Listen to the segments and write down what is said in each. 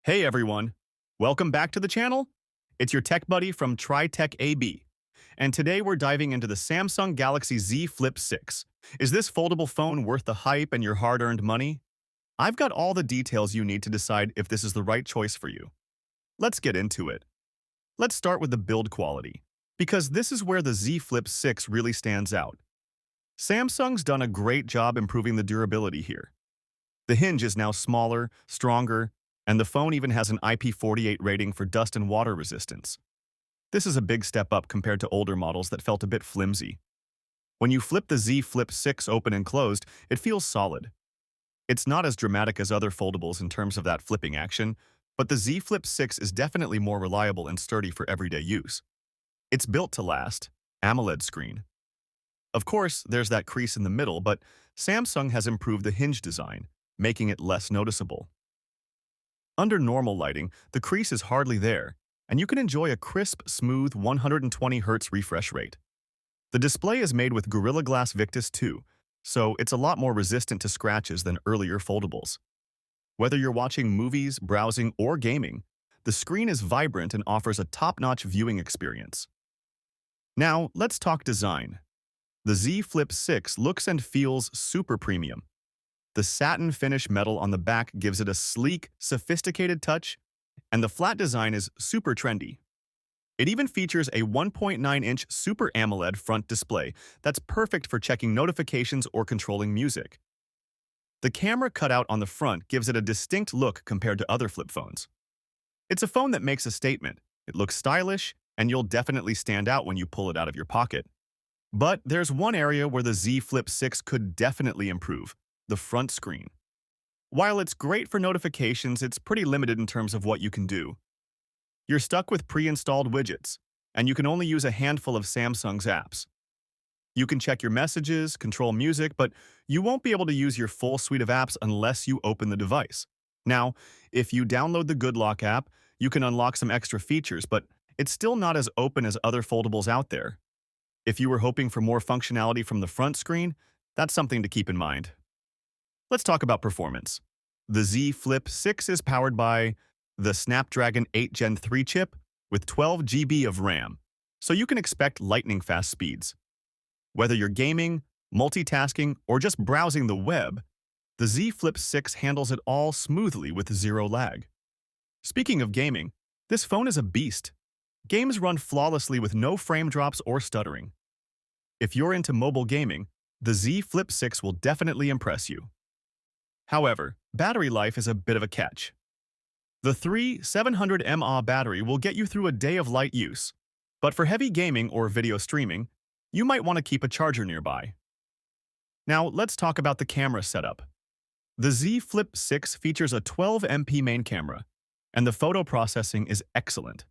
Hey everyone, welcome back to the channel. It's your tech buddy from TriTech AB, and today we're diving into the Samsung Galaxy Z Flip 6. Is this foldable phone worth the hype and your hard-earned money? I've got all the details you need to decide if this is the right choice for you. Let's get into it. Let's start with the build quality, because this is where the Z Flip 6 really stands out. Samsung's done a great job improving the durability here. The hinge is now smaller, stronger, and the phone even has an IP48 rating for dust and water resistance. This is a big step up compared to older models that felt a bit flimsy. When you flip the Z Flip 6 open and closed, it feels solid. It's not as dramatic as other foldables in terms of that flipping action, but the Z Flip 6 is definitely more reliable and sturdy for everyday use. It's built to last. AMOLED screen. Of course, there's that crease in the middle, but Samsung has improved the hinge design, making it less noticeable. Under normal lighting, the crease is hardly there, and you can enjoy a crisp, smooth 120Hz refresh rate. The display is made with Gorilla Glass Victus 2, so it's a lot more resistant to scratches than earlier foldables. Whether you're watching movies, browsing, or gaming, the screen is vibrant and offers a top-notch viewing experience. Now, let's talk design. The Z Flip 6 looks and feels super premium. The satin finish metal on the back gives it a sleek, sophisticated touch, and the flat design is super trendy. It even features a 1.9-inch Super AMOLED front display that's perfect for checking notifications or controlling music. The camera cutout on the front gives it a distinct look compared to other flip phones. It's a phone that makes a statement. It looks stylish, and you'll definitely stand out when you pull it out of your pocket. But there's one area where the Z Flip 6 could definitely improve: the front screen. While it's great for notifications, it's pretty limited in terms of what you can do. You're stuck with pre-installed widgets, and you can only use a handful of Samsung's apps. You can check your messages, control music, but you won't be able to use your full suite of apps unless you open the device. Now, if you download the Good Lock app, you can unlock some extra features, but it's still not as open as other foldables out there. If you were hoping for more functionality from the front screen, that's something to keep in mind. Let's talk about performance. The Z Flip 6 is powered by the Snapdragon 8 Gen 3 chip with 12 GB of RAM, so you can expect lightning-fast speeds. Whether you're gaming, multitasking, or just browsing the web, the Z Flip 6 handles it all smoothly with zero lag. Speaking of gaming, this phone is a beast. Games run flawlessly with no frame drops or stuttering. If you're into mobile gaming, the Z Flip 6 will definitely impress you. However, battery life is a bit of a catch. The 3700 mAh battery will get you through a day of light use, but for heavy gaming or video streaming, you might want to keep a charger nearby. Now, let's talk about the camera setup. The Z Flip 6 features a 12MP main camera, and the photo processing is excellent.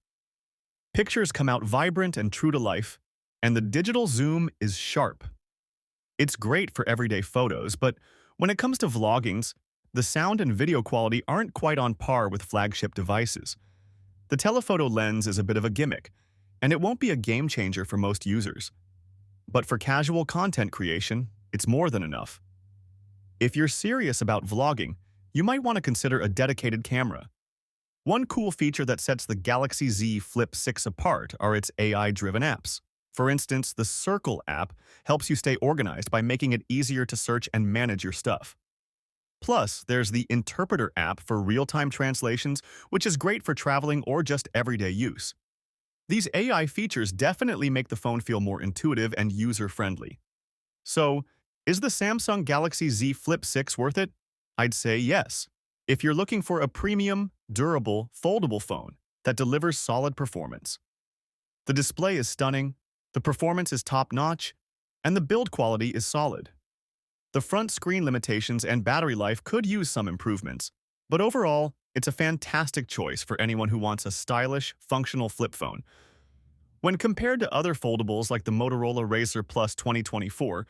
Pictures come out vibrant and true to life, and the digital zoom is sharp. It's great for everyday photos, but when it comes to vloggings, the sound and video quality aren't quite on par with flagship devices. The telephoto lens is a bit of a gimmick, and it won't be a game changer for most users. But for casual content creation, it's more than enough. If you're serious about vlogging, you might want to consider a dedicated camera. One cool feature that sets the Galaxy Z Flip 6 apart are its AI-driven apps. For instance, the Circle app helps you stay organized by making it easier to search and manage your stuff. Plus, there's the Interpreter app for real-time translations, which is great for traveling or just everyday use. These AI features definitely make the phone feel more intuitive and user-friendly. So, is the Samsung Galaxy Z Flip 6 worth it? I'd say yes, if you're looking for a premium, durable, foldable phone that delivers solid performance. The display is stunning, the performance is top-notch, and the build quality is solid. The front screen limitations and battery life could use some improvements, but overall, it's a fantastic choice for anyone who wants a stylish, functional flip phone. When compared to other foldables like the Motorola Razr Plus 2024,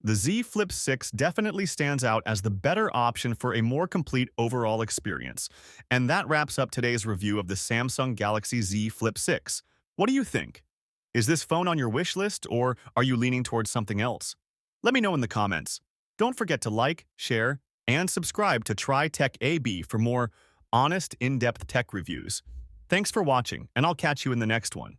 the Z Flip 6 definitely stands out as the better option for a more complete overall experience. And that wraps up today's review of the Samsung Galaxy Z Flip 6. What do you think? Is this phone on your wish list, or are you leaning towards something else? Let me know in the comments. Don't forget to like, share, and subscribe to TriTech AB for more honest, in-depth tech reviews. Thanks for watching, and I'll catch you in the next one.